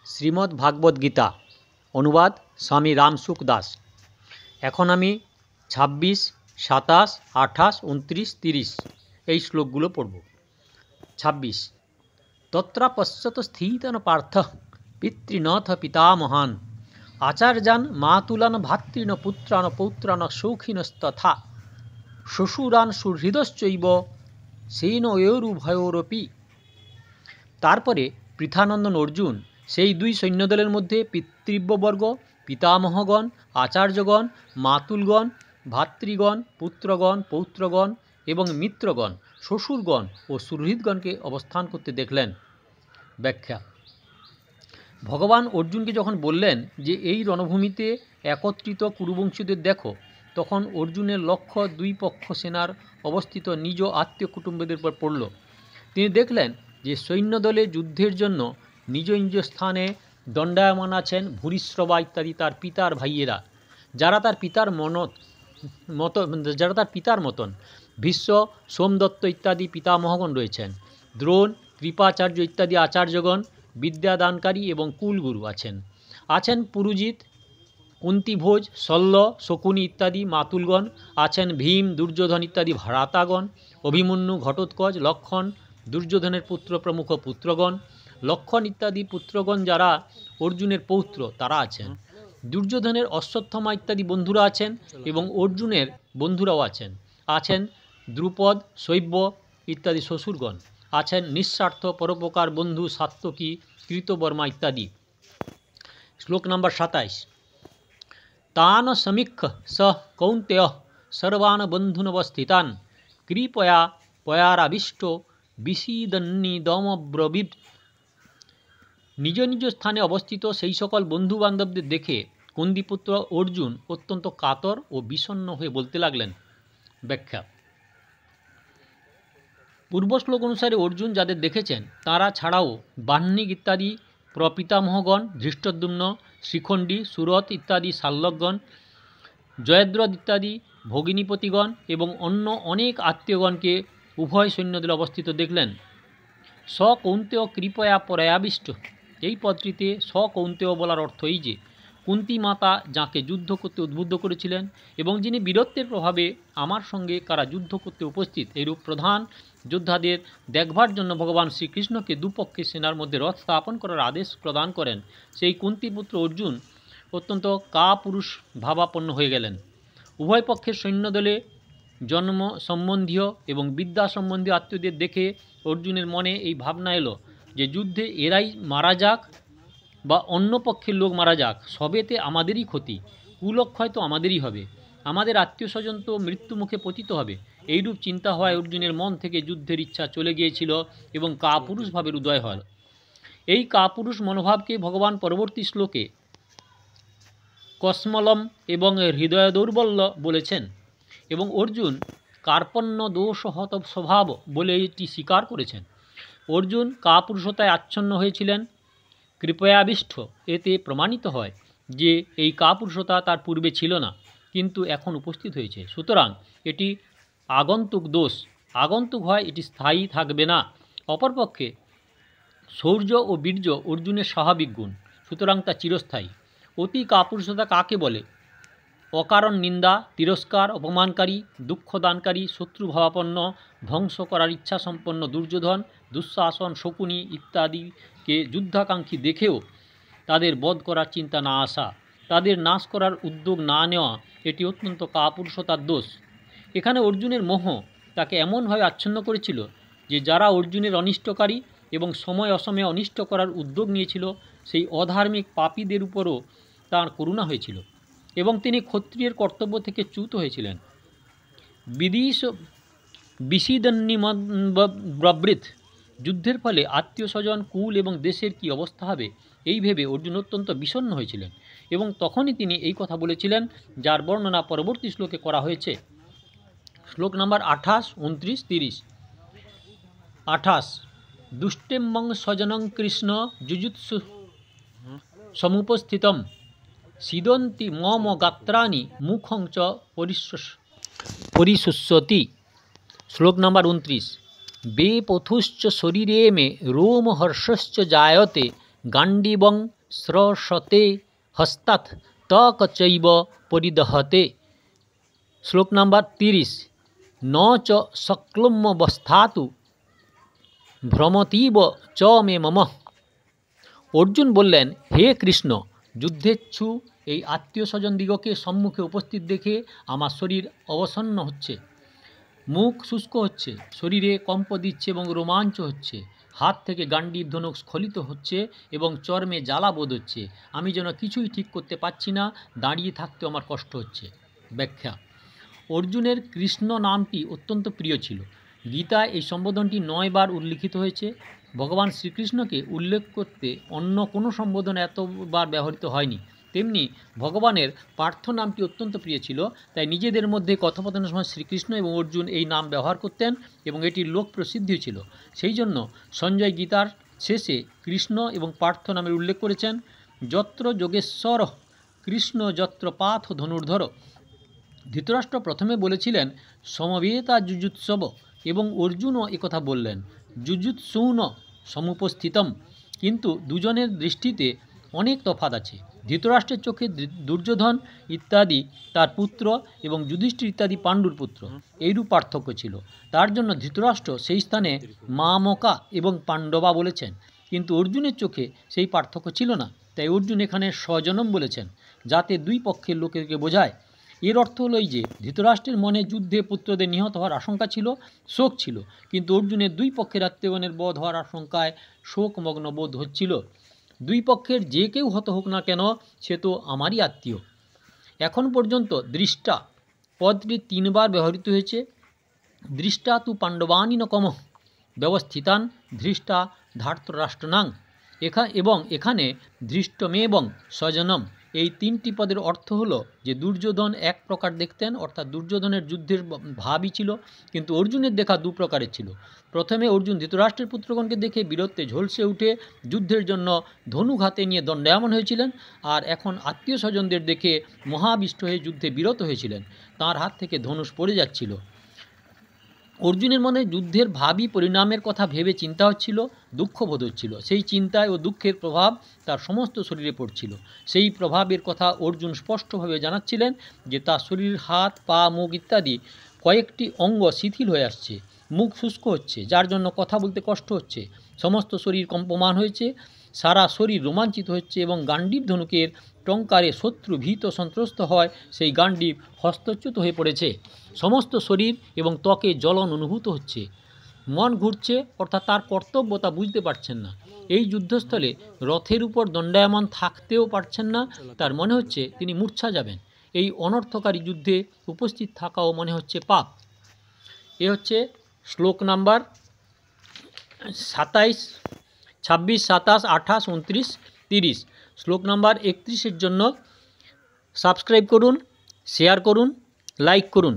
শ্রীমদ্ ভাগবত গীতা অনুবাদ স্বামী রামসুখ দাস। এখন আমি ২৬, ২৭, ২৮, ২৯, ৩০ এই শ্লোকগুলো পড়ব। ২৬ তত্রাপশ্যত স্থিতন পার্থ পিতৃনথ পিতামহান আচার্যান মাতুলান ভাতৃন পুত্রান পৌত্রান সৌখিনস্তথা শ্বশুরান সুহৃদশ্চৈব সেনয়োরুভয়োরপি। তারপরে পৃথানন্দন অর্জুন সেই দুই সৈন্যদলের মধ্যে পিতৃব্যবর্গ, পিতামহগণ, আচার্যগণ, মাতুলগণ, ভাতৃগণ, পুত্রগণ, পৌত্রগণ এবং মিত্রগণ, শ্বশুরগণ ও সুহৃদগণকে অবস্থান করতে দেখলেন। ব্যাখ্যা: ভগবান অর্জুনকে যখন বললেন যে এই রণভূমিতে একত্রিত কুরুবংশীদের দেখো, তখন অর্জুনের লক্ষ্য দুই পক্ষ সেনার অবস্থিত নিজ আত্মীয় কুটুম্বদের উপর পড়ল। তিনি দেখলেন যে সৈন্যদলে যুদ্ধের জন্য নিজ নিজ স্থানে দণ্ডায়মান আছেন ভূরিশ্রবা ইত্যাদি তার পিতার ভাইয়েরা, যারা তার পিতার মতন। ভীষ্ম, সোমদত্ত ইত্যাদি পিতামহগণ রয়েছেন। দ্রোণ, কৃপাচার্য ইত্যাদি আচার্যগণ, বিদ্যাদানকারী এবং কুলগুরু আছেন পুরুজিৎ, কুন্তিভোজ, শল্য, শকুনি ইত্যাদি মাতুলগণ, আছেন ভীম, দুর্যোধন ইত্যাদি ভ্রাতাগণ, অভিমন্যু, ঘটোৎকচ, লক্ষণ, দুর্যোধনের পুত্র প্রমুখ পুত্রগণ, লক্ষণ ইত্যাদি পুত্রগণ যারা অর্জুনের পৌত্র তারা আছেন। দুর্যোধনের অশ্বত্থামা ইত্যাদি বন্ধুরা আছেন এবং অর্জুনের বন্ধুরাও আছেন দ্রুপদ, শৈব্য ইত্যাদি শ্বশুরগণ, আছেন নিঃস্বার্থ পরোপকার বন্ধু সাত্যকী, কৃতবর্মা ইত্যাদি। শ্লোক নম্বর ২৭ তান সমীক্ষ স কৌন্তেয় সর্বান বন্ধুনবস্থিতান কৃপয়া পয়ারাবিষ্ট বিষীদন্নিদমব্রবীদ। নিজ নিজ স্থানে অবস্থিত সেই সকল বন্ধু বান্ধবদের দেখে কুন্তিপুত্র অর্জুন অত্যন্ত কাতর ও বিষণ্ণ হয়ে বলতে লাগলেন। ব্যাখ্যা: পূর্ব শ্লোক অনুসারে অর্জুন যাদের দেখেছেন তারা ছাড়াও বাহ্নিক ইত্যাদি প্রপিতামহগণ, ধৃষ্টদ্যুম্ন, শ্রীখণ্ডী, সুরথ ইত্যাদি শাল্যকগণ, জয়দ্রথ ইত্যাদি ভগিনীপতিগণ এবং অন্য অনেক আত্মীয়গণকে উভয় সৈন্যদলে অবস্থিত দেখলেন। স কৌন্তেয় কৃপয়া পরায়াবিষ্ট। এই পদটিতে স কৌন্তেয় বলার অর্থ এই যে কুন্তী মাতা যাঁকে যুদ্ধ করতে উদ্বুদ্ধ করেছিলেন এবং যিনি বীরত্বের প্রভাবে আমার সঙ্গে কারা যুদ্ধ করতে উপস্থিত, এরূপ প্রধান যোদ্ধাদের দেখবার জন্য ভগবান শ্রীকৃষ্ণকে দুপক্ষের সেনার মধ্যে রথ স্থাপন করার আদেশ প্রদান করেন। সেই কুন্তিপুত্র অর্জুন অত্যন্ত কাপুরুষ ভাবাপন্ন হয়ে গেলেন। উভয় পক্ষের সৈন্যদলে জন্ম সম্বন্ধীয় এবং বিদ্যা সম্বন্ধীয় আত্মীয়দের দেখে অর্জুনের মনে এই ভাবনা এলো যে যুদ্ধে এরাই মারা যাক বা অন্য পক্ষের লোক মারা যাক, সবেতে আমাদেরই ক্ষতি, কুলক্ষয় তো আমাদেরই হবে, আমাদের আত্মীয় স্বজন তো মৃত্যুমুখে পতিত হবে। এইরূপ চিন্তা হওয়ায় অর্জুনের মন থেকে যুদ্ধের ইচ্ছা চলে গিয়েছিল এবং কাপুরুষ ভাবের উদয় হয়। এই কাপুরুষ মনোভাবকে ভগবান পরবর্তী শ্লোকে কসমলম এবং হৃদয় দৌর্বল্য বলেছেন এবং অর্জুন কার্পণ্য দোষহত স্বভাব বলে এটি স্বীকার করেছেন। অর্জুন কাপুরুষতায় আচ্ছন্ন হয়েছিলেন। কৃপয়াবিষ্ট এতে প্রমাণিত হয় যে এই কাপুরুষতা তার পূর্বে ছিল না, কিন্তু এখন উপস্থিত হয়েছে। সুতরাং এটি আগন্তুক দোষ, আগন্তুক হয়, এটি স্থায়ী থাকবে না। অপরপক্ষে শৌর্য ও বীর্য অর্জুনের স্বাভাবিক গুণ, সুতরাং তা চিরস্থায়ী। অতি কাপুরুষতা কাকে বলে? অকারণ নিন্দা, তিরস্কার, অপমানকারী, দুঃখদানকারী, শত্রুভাবাপন্ন, ধ্বংস করার ইচ্ছা সম্পন্ন দুর্যোধন, দুঃশাসন, শকুনি ইত্যাদিকে যুদ্ধাকাঙ্ক্ষী দেখেও তাদের বধ করার চিন্তা না আসা, তাদের নাশ করার উদ্যোগ না নেওয়া, এটি অত্যন্ত কাপুরুষতার দোষ। এখানে অর্জুনের মোহ তাকে এমনভাবে আচ্ছন্ন করেছিল যে যারা অর্জুনের অনিষ্টকারী এবং সময় অসময়ে অনিষ্ট করার উদ্যোগ নিয়েছিল সেই অধার্মিক পাপীদের উপরও তাঁর করুণা হয়েছিল এবং তিনি ক্ষত্রিয়ের কর্তব্য থেকে চ্যুত হয়েছিলেন। বিষীদন্নিমব্রবীদ। যুদ্ধের ফলে আত্মীয় স্বজন, কুল এবং দেশের কি অবস্থা হবে এই ভেবে অর্জুন অত্যন্ত বিষণ্ণ হয়েছিলেন এবং তখনই তিনি এই কথা বলেছিলেন যার বর্ণনা পরবর্তী শ্লোকে করা হয়েছে। শ্লোক নম্বর ২৮, ২৯, ৩০। ২৮ দুষ্টেম্বং স্বজনং কৃষ্ণ যুজুৎসু সমুপস্থিতম সিদন্তি মম গাত্রাণি মুখং চ পরিশুষ্যতি। শ্লোক নম্বর ২৯ বে পথুশ্চ শরীরে মে রোমহর্ষশ্চ জায়তে গাণ্ডীবং स्रसते हस्तात् तक चैव परिदहते। श्लोक नंबर 30। न च शक्लमवस्थातु भ्रमतीव च मे मम। अर्जुन बोलें, हे कृष्ण, युद्धेच्छु এই আত্মীয় স্বজন দিগকে সম্মুখে উপস্থিত দেখে আমার শরীর অবসন্ন হচ্ছে, মুখ শুষ্ক হচ্ছে, শরীরে কম্প দিচ্ছে এবং রোমাঞ্চ হচ্ছে, হাত থেকে গান্ডীব ধনুক স্খলিত হচ্ছে এবং চর্মে জ্বালা বোধ হচ্ছে। আমি যেন কিছুই ঠিক করতে পারছি না, দাঁড়িয়ে থাকতে আমার কষ্ট হচ্ছে। ব্যাখ্যা। অর্জুনের কৃষ্ণ নামটি অত্যন্ত প্রিয় ছিল। গীতায় এই সম্বোধনটি 9 বার উল্লিখিত হয়েছে। ভগবান শ্রীকৃষ্ণকে উল্লেখ করতে অন্য কোনো সম্বোধন এতবার ব্যবহৃত হয়নি। তেমনি ভগবানের পার্থ নামটি অত্যন্ত প্রিয় ছিল, তাই নিজেদের মধ্যে কথোপকথনের সময় শ্রীকৃষ্ণ এবং অর্জুন এই নাম ব্যবহার করতেন এবং এটির লোক প্রসিদ্ধি ছিল। সেই জন্য সঞ্জয় গীতার শেষে কৃষ্ণ এবং পার্থ নামের উল্লেখ করেছেন। যত্র যোগেশ্বর কৃষ্ণ যত্র পাথ ধনুর্ধর। ধৃতরাষ্ট্র প্রথমে বলেছিলেন সমবেতা যুযুৎসব এবং অর্জুনও একথা বললেন যুযুৎসূন সমুপস্থিতম, কিন্তু দুজনের দৃষ্টিতে অনেক তফাৎ আছে। ধৃতরাষ্ট্রের চোখে দুর্যোধন ইত্যাদি তার পুত্র এবং যুধিষ্ঠির ইত্যাদি পাণ্ডুর পুত্র, এইরূপ পার্থক্য ছিল। তার জন্য ধৃতরাষ্ট্র সেই স্থানে মামকা এবং পাণ্ডবা বলেছেন, কিন্তু অর্জুনের চোখে সেই পার্থক্য ছিল না, তাই অর্জুন এখানে স্বজনম বলেছেন, যাতে দুই পক্ষের লোকেকে বোঝায়। এর অর্থ হলো এই যে ধৃতরাষ্ট্রের মনে যুদ্ধে পুত্রদের নিহত হওয়ার আশঙ্কা ছিল, শোক ছিল, কিন্তু অর্জুনের দুই পক্ষের আত্মীয়গণের বধ হওয়ার আশঙ্কায় শোকমগ্ন বোধ হচ্ছিল। দুই পক্ষের যে কেউ হত হোক না কেন, সে তো আমারই আত্মীয়। এখন পর্যন্ত দৃষ্টা পদটি 3 বার ব্যবহৃত হয়েছে। দৃষ্টা তু পাণ্ডবানি ন কম ব্যবস্থিতান ধৃষ্টা ধার্তরাষ্ট্রনাং। এবং এখানে ধৃষ্টমেবং স্বজনম, এই 3টি পদের অর্থ হলো যে দুর্যোধন এক প্রকার দেখতেন, অর্থাৎ দুর্যোধনের যুদ্ধের ভাবই ছিল, কিন্তু অর্জুনের দেখা 2 প্রকারের ছিল। প্রথমে অর্জুন ধৃতরাষ্ট্রের পুত্রগণকে দেখে বীরত্বে ঝলসে উঠে যুদ্ধের জন্য ধনুক হাতে নিয়ে দণ্ডায়মান হয়েছিলেন, আর এখন আত্মীয় স্বজনদের দেখে মহাবিষ্ট হয়ে যুদ্ধে বিরত হয়েছিলেন, তার হাত থেকে ধনুষ পড়ে যাচ্ছিল। অর্জুনের মনে যুদ্ধের ভাবি পরিণামের কথা ভেবে চিন্তা হচ্ছিল, দুঃখ বোধ হচ্ছিল। সেই চিন্তায় ও দুঃখের প্রভাব তার সমস্ত শরীরে পড়ছিল। সেই প্রভাবের কথা অর্জুন স্পষ্টভাবে জানাচ্ছিলেন যে তার শরীর, হাত, পা, মুখ ইত্যাদি কয়েকটি অঙ্গ শিথিল হয়ে আসছে, মুখ শুষ্ক হচ্ছে, যার জন্য কথা বলতে কষ্ট হচ্ছে, সমস্ত শরীর কম্পমান হয়েছে, সারা শরীর রোমাঞ্চিত হচ্ছে এবং গান্ডীব ধনুকের টঙ্কারে শত্রু ভীত সন্ত্রস্ত হয় সেই গান্ডীব হস্তচ্যুত হয়ে পড়েছে, সমস্ত শরীর এবং ত্বকে জ্বলন অনুভূত হচ্ছে, মন ঘুরছে, অর্থাৎ তার কর্তব্য তা বুঝতে পারছেন না। এই যুদ্ধস্থলে রথের উপর দণ্ডায়মান থাকতেও পারছেন না, তার মনে হচ্ছে তিনি মূর্ছা যাবেন। এই অনর্থকারী যুদ্ধে উপস্থিত থাকাও মনে হচ্ছে পাপ। এ হচ্ছে শ্লোক নাম্বার 27, 26, 27, 28, 29, 30। শ্লোক নাম্বার 31-এর জন্য সাবস্ক্রাইব করুন, শেয়ার করুন, লাইক করুন।